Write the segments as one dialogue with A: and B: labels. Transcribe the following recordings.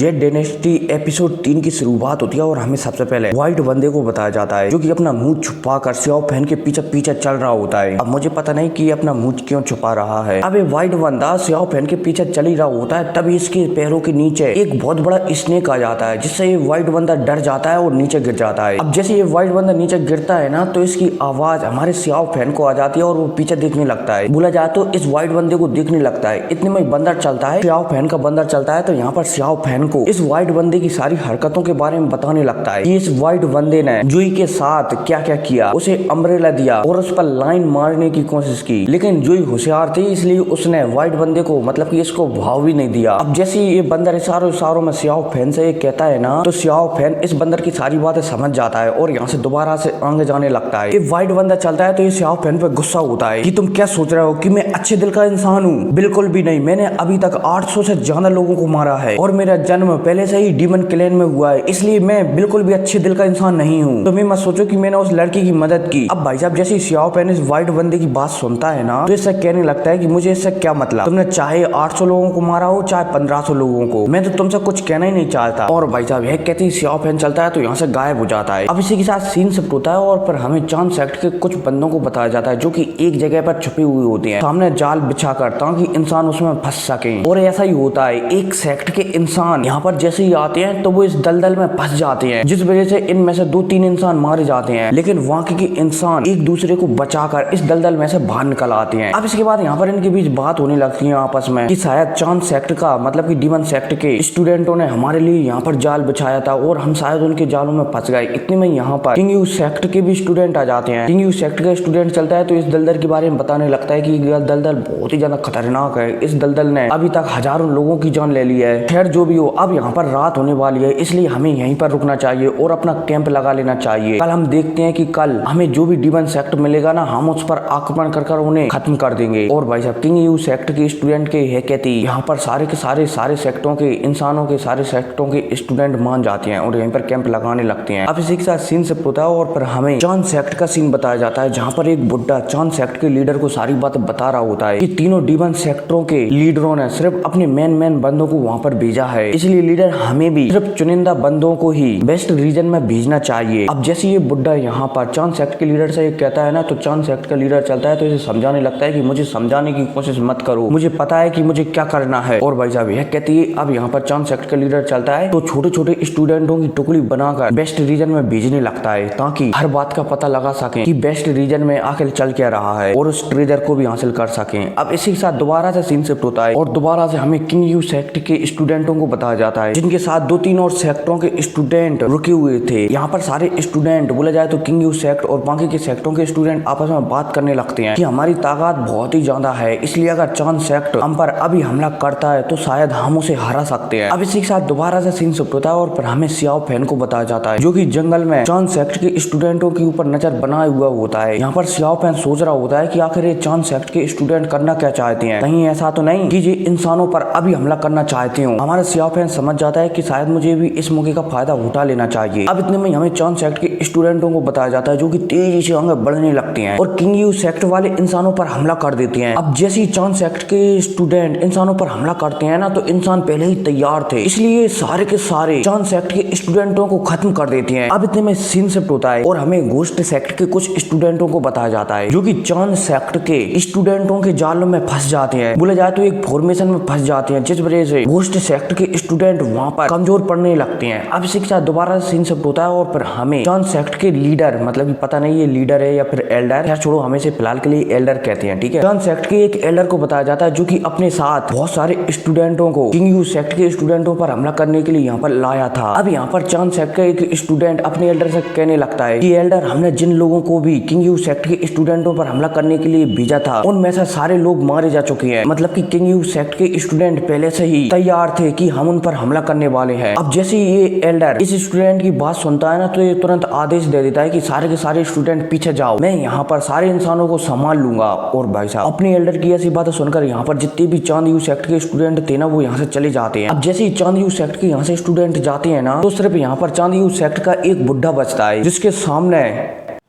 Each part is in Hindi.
A: जेड डायनेस्टी एपिसोड 3 की शुरुआत होती है और हमें सबसे पहले व्हाइट बंदे को बताया जाता है जो कि अपना मुंह छुपा कर स्याह फैन के पीछे पीछे चल रहा होता है। अब मुझे पता नहीं कि ये अपना मुंह क्यों छुपा रहा है। अब ये व्हाइट बंदा स्याह फैन के पीछे चल ही रहा होता है, तभी इसके पैरों के नीचे एक बहुत बड़ा स्नेक आ जाता है, जिससे ये व्हाइट बंदा डर जाता है और नीचे गिर जाता है। अब जैसे ये व्हाइट बंदा नीचे गिरता है ना, तो इसकी आवाज हमारे स्याह फैन को आ जाती है और वो पीछे देखने लगता है। बोला जाए तो इस व्हाइट बंदे को देखने लगता है। इतने में बंदर चलता है, स्याह फैन का बंदर चलता है, तो यहाँ पर स्याह फैन को इस व्हाइट बंदे की सारी हरकतों के बारे में बताने लगता है कि इस व्हाइट बंदे ने जूही के साथ क्या क्या किया। उसे अम्ब्रेला दिया और उस पर लाइन मारने की कोशिश की, लेकिन जूही होशियार थी, इसलिए उसने व्हाइट बंदे को मतलब कि इसको भाव भी नहीं दिया। अब जैसे ये बंदर इशारों में स्याह फैन से कहता है ना, तो स्याह फैन इस बंदर की सारी बातें समझ जाता है और यहाँ से दोबारा से आगे जाने लगता है। व्हाइट बंदा चलता है तो ये स्याह फैन पे गुस्सा होता है कि तुम क्या सोच रहे हो कि मैं अच्छे दिल का इंसान हूँ? बिल्कुल भी नहीं। मैंने अभी तक 800 से ज्यादा लोगों को मारा है और मेरा जन्म पहले से ही डीमन क्लैन में हुआ है, इसलिए मैं बिल्कुल भी अच्छे दिल का इंसान नहीं हूँ। तुम्हें मत सोचो कि मैंने उस लड़की की मदद की। अब भाई साहब जैसे स्याह फैन इस व्हाइट बंदे की बात सुनता है ना, तो इससे कहने लगता है कि मुझे इससे क्या मतलब, तुमने चाहे 800 लोगों को मारा हो चाहे 1500 लोगों को, मैं तो तुमसे कुछ कहना ही नहीं चाहता। और भाई साहब यह कहते ही स्याह फैन चलता है तो यहाँ से गायब हो जाता है। अब इसी के साथ सीन शिफ्ट होता है और फिर हमें चांद सेक्ट के कुछ बंदों को बताया जाता है जो कि एक जगह पर छुपे हुए होते हैं, सामने जाल बिछाकर, ताकि इंसान उसमें फंस सके। और ऐसा ही होता है, एक सेक्ट के इंसान यहाँ पर जैसे ही आते हैं तो वो इस दलदल में फंस जाते हैं, जिस वजह से इनमें से 2-3 इंसान मारे जाते हैं, लेकिन वहाँ के इंसान एक दूसरे को बचाकर इस दलदल में से बाहर निकल आते हैं। अब इसके बाद यहाँ पर इनके बीच बात होने लगती है आपस में कि शायद चांद सेक्ट का मतलब कि डीमन सेक्ट के स्टूडेंटों ने हमारे लिए यहाँ पर जाल बिछाया था और हम शायद उनके जालों में फंस गए। इतने में यहाँ पर किंग यू सेक्ट के भी स्टूडेंट आ जाते हैं। किंग यू सेक्ट का स्टूडेंट चलता है तो इस दलदल के बारे में बताने लगता है कि यह दलदल बहुत ही ज्यादा खतरनाक है। इस दलदल ने अभी तक हजारों लोगों की जान ले ली है। खैर जो भी हो, अब यहाँ पर रात होने वाली है, इसलिए हमें यहीं पर रुकना चाहिए और अपना कैंप लगा लेना चाहिए। कल हम देखते हैं कि कल हमें जो भी डीमन सेक्ट मिलेगा ना, हम उस पर आक्रमण कर उन्हें खत्म कर देंगे। और भाई साहब किंग यू सेक्ट के स्टूडेंट के है कहती यहाँ पर सारे के सारे सेक्टों के इंसानों के सारे सेक्टों के स्टूडेंट मान जाते हैं और यहीं पर कैंप लगाने लगते हैं। अब इसी के साथ सीन से होता है और फिर हमें चांद सेक्ट का सीन बताया जाता है, जहाँ पर एक बुड्ढा चांद सेक्ट के लीडर को सारी बातें बता रहा होता है कि तीनों डीमन सेक्टरों के लीडरों ने सिर्फ अपने मेन बंदों को वहाँ पर भेजा है, इसलिए लीडर हमें भी सिर्फ चुनिंदा बंदों को ही बेस्ट रीजन में भेजना चाहिए। अब जैसे ये बुड्ढा यहाँ पर चांद सेक्ट के लीडर से कहता है ना, तो चांद सेक्ट का लीडर चलता है तो इसे समझाने लगता है कि मुझे समझाने की कोशिश मत करो, मुझे पता है कि मुझे क्या करना है। और भाई साहब यह कहती है, अब यहाँ पर चांद सेक्ट का लीडर चलता है तो छोटे छोटे स्टूडेंटों की टुकड़ी बनाकर बेस्ट रीजन में भेजने लगता है, ताकि हर बात का पता लगा सके कि बेस्ट रीजन में आखिर चल क्या रहा है और उस ट्रेजर को भी हासिल कर सके। अब इसी के साथ दोबारा से सीन शिफ्ट होता है और दोबारा से हमें किंग यू सेक्ट के स्टूडेंटों को बताया जाता है, जिनके साथ 2-3 और सेक्टरों के स्टूडेंट रुके हुए थे। यहाँ पर सारे स्टूडेंट बोला जाए तो किंग यू सेक्ट और बाकी के सेक्टों के स्टूडेंट आपस में बात करने लगते हैं कि हमारी ताकत बहुत ही ज्यादा है, इसलिए अगर चांद सेक्ट हम पर अभी हमला करता है तो शायद हम उसे हरा सकते हैं। अब इसी के साथ दोबारा से सीन शिफ्ट होता है और फिर हमें स्याह फैन को बताया जाता है, जो कि जंगल में चांद सेक्ट के स्टूडेंटों के ऊपर नजर बनाए हुआ होता है। यहाँ पर स्याह फैन सोच रहा होता है कि आखिर ये चांद सेक्ट के स्टूडेंट करना क्या चाहते हैं, कहीं ऐसा तो नहीं कि ये इंसानों पर अभी हमला करना चाहते हो। हमारा स्याह फैन समझ जाता है कि शायद मुझे भी इस मौके का फायदा उठा लेना चाहिए। अब इतने में हमें चांद सेक्ट के स्टूडेंटों को बताया जाता है, जो कि तेजी से आगे बढ़ने लगते हैं और किंग यू सेक्ट वाले इंसानों पर हमला कर देते हैं। अब जैसे ही चांद सेक्ट के स्टूडेंट इंसानों पर हमला करते हैं ना, तो इंसान पहले ही तैयार थे, इसलिए सारे के सारे चांद सेक्ट के स्टूडेंटों को खत्म कर देते हैं। अब इतने में सीन शिफ्ट होता है और हमें घोस्ट सेक्ट के कुछ स्टूडेंटों को बताया जाता है, जो कि चांद सेक्ट के स्टूडेंटों के जालों में फंस जाते हैं। बोला जाए तो एक फॉर्मेशन में फंस जाते हैं, जिस वजह से घोस्ट सेक्ट के स्टूडेंट वहां पर कमजोर पड़ने लगते हैं। अब इसी के साथ दोबारा सीन शिफ्ट होता है और फिर हमें चांद सेक्ट के लीडर, मतलब कि पता नहीं ये लीडर है या फिर एल्डर है, छोड़ो हमें से फिलहाल के लिए एल्डर कहते हैं, ठीक है। चांद सेक्ट के एक एल्डर को बताया जाता है, जो कि अपने साथ बहुत सारे स्टूडेंटों को किंग यू सेक्ट के स्टूडेंटों पर हमला करने के लिए यहाँ पर लाया था। अब यहाँ पर चांद सेक्ट का एक स्टूडेंट अपने एल्डर से कहने लगता है कि एल्डर, हमने जिन लोगों को भी किंग यू सेक्ट के स्टूडेंटों पर हमला करने के लिए भेजा था, उनमें से सारे लोग मारे जा चुके हैं। मतलब कि किंग यू सेक्ट के स्टूडेंट पहले से ही तैयार थे कि हम उन पर हमला करने वाले हैं। अब जैसे ये एल्डर इस स्टूडेंट की बात सुनता है ना, तो ये तुरंत आदेश दे देता है कि सारे के सारे स्टूडेंट पीछे जाओ, मैं यहाँ पर सारे इंसानों को संभाल लूंगा। और भाई साहब अपने एल्डर की ऐसी बातें सुनकर यहाँ पर जितने भी चांद यू सेक्ट के स्टूडेंट थे ना, वो यहाँ से चले जाते हैं। अब जैसे ही चांद यू सेक्ट के यहाँ से स्टूडेंट जाते हैं ना, तो सिर्फ यहाँ पर चांद यू सेक्ट का एक बुड्ढा बचता है, जिसके सामने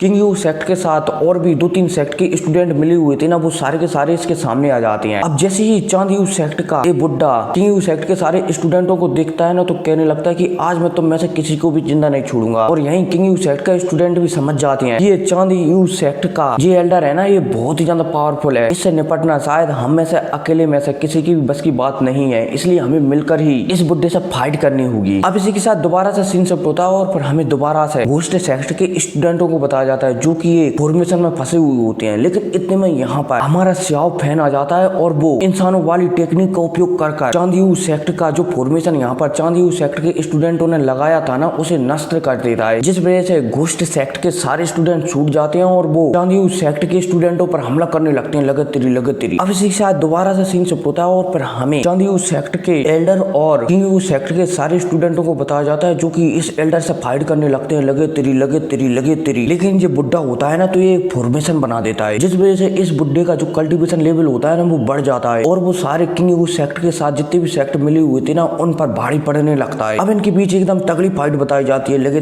A: किंग यू सेक्ट के साथ और भी 2-3 सेक्ट के स्टूडेंट मिले हुए थे ना, वो सारे के सारे इसके सामने आ जाते हैं। अब जैसे ही चांद यू सेक्ट का ये बुड्ढा किंग यू सेक्ट के सारे स्टूडेंटों को देखता है ना, तो कहने लगता है कि आज मैं तुम में से किसी को भी जिंदा नहीं छोड़ूंगा। और यहीं किंग यू सेक्ट का स्टूडेंट भी समझ जाते हैं ये चांद यू सेक्ट का ये एल्डर है ना, ये बहुत ही ज्यादा पावरफुल है, इससे निपटना शायद हम में से अकेले में से किसी की भी बस की बात नहीं है, इसलिए हमें मिलकर ही इस बुड्ढे से फाइट करनी होगी। अब इसी के साथ दोबारा से सीन शिफ्ट होता है और फिर हमें दोबारा से घोस्ट सेक्ट के स्टूडेंटों को बताया जाता है जो कि एक फॉर्मेशन में फंसे हुए होते हैं। लेकिन इतने में यहाँ पर हमारा स्याओ फैन आ जाता है और वो इंसानों वाली टेक्निक का उपयोग कर चांदयू सेक्ट का जो फॉर्मेशन यहाँ पर चांदयू सेक्ट के स्टूडेंटों ने लगाया था ना, उसे नष्ट कर देता है, जिस वजह से घोस्ट सेक्ट के सारे स्टूडेंट छूट जाते हैं और वो चांदयू सेक्ट के स्टूडेंटों पर हमला करने लगते हैं लगत अब इसी के साथ दोबारा से सीन शिफ्ट होता है और फिर हमें चांदयू सेक्ट के एल्डर और किंग यू सेक्ट के सारे स्टूडेंटों को बताया जाता है जो कि इस एल्डर से फाइट करने लगते हैं लगे तेरी। लेकिन ये बुड्ढा होता है ना, तो ये फॉर्मेशन बना देता है, जिस वजह से इस बुड्ढे का जो कल्टीवेशन लेवल होता है ना, वो बढ़ जाता है और वो सारे किंग यू सेक्ट के साथ जितने भी सेक्ट मिले हुए थे ना, उन पर भारी पड़ने लगता है। अब इनके बीच एकदम तगड़ी फाइट बताई जाती है लगे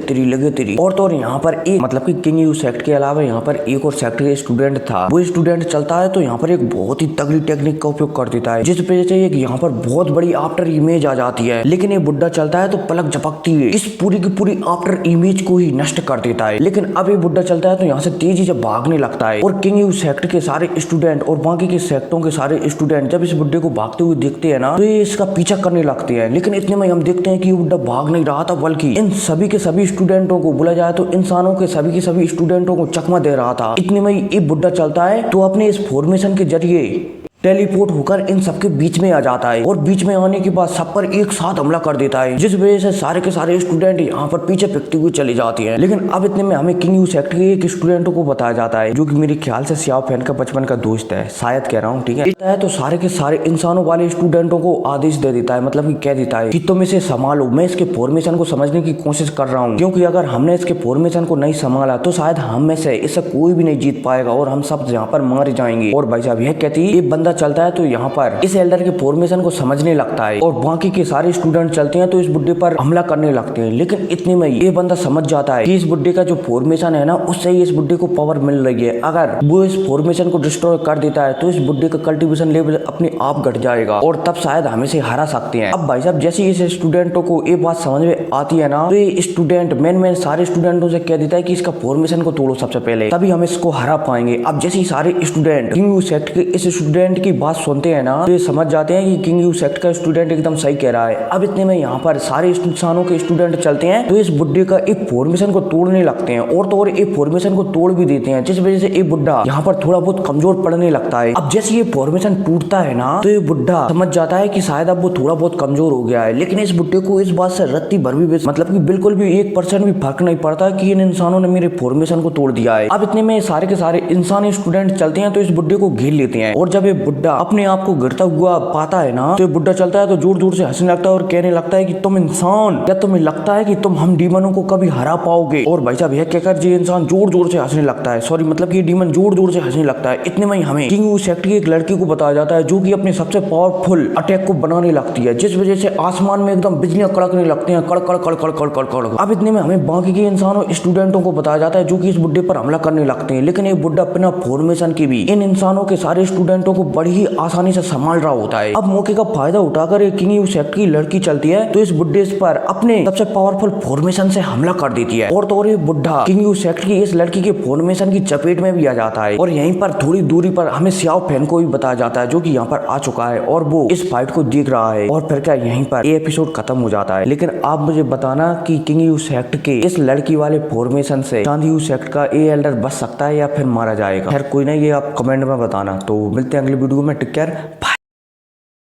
A: तेरी। और तो और यहाँ पर एक मतलब कि किंग यू सेक्ट के अलावा यहाँ पर एक और सेक्ट का स्टूडेंट था, वो स्टूडेंट चलता है तो यहाँ पर एक बहुत ही तगड़ी टेक्निक का उपयोग कर देता है, जिस वजह से एक यहाँ पर बहुत बड़ी आफ्टर इमेज आ जाती है। लेकिन ये बुड्ढा चलता है तो पलक झपकती है इस पूरी की पूरी आफ्टर इमेज को ही नष्ट कर देता है। लेकिन अब ये बुड्ढा चलता है तो यहाँ से तेजी से भागने लगता है और किंग यू सेक्ट के सारे स्टूडेंट और बाकी के सेक्टों के सारे स्टूडेंट जब इस बुड्ढे को भागते हुए देखते हैं ना, तो ये इसका पीछा करने लगते हैं। लेकिन इतने में हम देखते हैं कि ये बुड्ढा भाग नहीं रहा था, बल्कि इन सभी के सभी स्टूडेंटों को, बोला जाए तो इंसानों के सभी स्टूडेंटों को चकमा दे रहा था। इतने में ये बुड्ढा चलता है तो अपने इस फॉर्मेशन के जरिए टेलीपोर्ट होकर इन सबके बीच में आ जाता है और बीच में आने के बाद सब पर एक साथ हमला कर देता है, जिस वजह से सारे के सारे स्टूडेंट यहाँ पर पीछे फेंकते हुए चले जाते हैं। लेकिन अब इतने में हमें किंग यू सेक्ट के एक स्टूडेंटों को बताया जाता है जो कि मेरे ख्याल से सियाओ फैन का बचपन का दोस्त है, शायद कह रहा हूँ, ठीक है। तो सारे के सारे इंसानों वाले स्टूडेंटों को आदेश दे देता है, मतलब कि कह देता है कि तुम इसे संभालो, मैं इसके फॉर्मेशन को समझने की कोशिश कर रहा हूँ, क्योंकि अगर हमने इसके फॉर्मेशन को नहीं संभाला तो शायद हम में से इससे कोई भी नहीं जीत पाएगा और हम सब यहाँ पर मारे जाएंगे। और भाई साहब यह कहती है, एक बंदा चलता है तो यहाँ पर इस एल्डर के फॉर्मेशन को समझने लगता है और बाकी के सारे स्टूडेंट चलते हैं तो इस बुड्ढे पर हमला करने लगते हैं। लेकिन इतने में ये बंदा समझ जाता है कि इस बुड्ढे का जो फॉर्मेशन है ना, उससे ही इस बुड्ढे को पावर मिल रही है। अगर वो इस फॉर्मेशन को डिस्ट्रॉय कर देता है तो इस बुड्ढे का कल्टीवेशन लेवल अपने आप घट जाएगा और तब शायद हमें से हरा सकते हैं। अब भाई साहब जैसे इस स्टूडेंटों को ये बात समझ में आती है ना, तो ये स्टूडेंट मेन सारे स्टूडेंटों से कह देता है कि इसका फॉर्मेशन को तोड़ो सबसे पहले, तभी हम इसको हरा पाएंगे। अब जैसे ही सारे स्टूडेंट किंग यू सेक्ट के इस स्टूडेंट की बात सुनते हैं ना, तो ये समझ जाते हैं कि किंग यू सेक्ट का स्टूडेंट एकदम सही कह रहा है। अब इतने में यहाँ पर सारे इंसानों के स्टूडेंट चलते हैं तो इस बुड्ढे का एक फॉर्मेशन को तोड़ने लगते हैं और तो और एक फॉर्मेशन को तोड़ भी देते हैं, जिस वजह से ये बुड्ढा यहाँ पर थोड़ा बहुत कमजोर पड़ने लगता है। अब जैसे ये फॉर्मेशन टूटता है ना, तो ये बुड्ढा समझ जाता है कि शायद अब वो थोड़ा बहुत कमजोर हो गया है। लेकिन इस बुड्ढे को इस बात से रत्ती भर भी मतलब कि बिल्कुल भी 1% भी फर्क नहीं पड़ता कि इन इंसानों ने मेरे फॉर्मेशन को तोड़ दिया है। अब इतने में सारे के सारे इंसानी स्टूडेंट चलते हैं तो इस बुड्ढे को घेर लेते हैं और जब ये बुड्ढा अपने आप को गिरता हुआ पाता है ना, तो ये बुड्ढा चलता है तो जोर जोर से हंसने लगता है और कहने लगता है कि तुम इंसान, क्या तुम्हें लगता है कि तुम हम डीमनों को कभी हरा पाओगे? और भाई साहब यह कहकर ये इंसान जोर जोर से हंसने लगता है, सॉरी मतलब कि डीमन जोर जोर से हंसने लगता है। इतने में हमें किंग यू सेक्ट की एक लड़की को बताया जाता है जो कि अपने सबसे पावरफुल अटैक को बनाने लगती है, जिस वजह से आसमान में एकदम बिजलियां कड़कने लगती हैं, कड़ कड़ कड़ कड़ कड़ कड़ कड़। अब इतने में हमें बाकी के इंसानों स्टूडेंटों को बताया जाता है जो कि इस बुड्ढे पर हमला करने लगते हैं। लेकिन ये बुड्ढा बिना फॉर्मेशन के भी इन इंसानों के सारे स्टूडेंटों को बड़ी ही आसानी से संभाल रहा होता है। अब मौके का फायदा उठाकर एक किंग यू सेक्ट की लड़की चलती है तो इस बुड्ढे पर अपने सबसे पावरफुल फॉर्मेशन से हमला कर देती है और तो और ये बुड्ढा किंग यू सेक्ट की इस लड़की के फॉर्मेशन की चपेट में भी आ जाता है। और यहीं पर थोड़ी दूरी पर हमें सियाओ फैन को भी बताया जाता है जो कि यहाँ पर आ चुका है और वो इस फाइट को देख रहा है। और फिर क्या यहीं पर ये एपिसोड खत्म हो जाता है। लेकिन आप मुझे बताना कि किंग यू सेक्ट के इस लड़की वाले फॉर्मेशन से चांद यू सेक्ट का ए एल्डर बच सकता है या फिर मारा जाएगा? खैर कोई नहीं, ये आप कमेंट में बताना। तो मिलते हैं अगली वीडियो में, टेक केयर, बाय।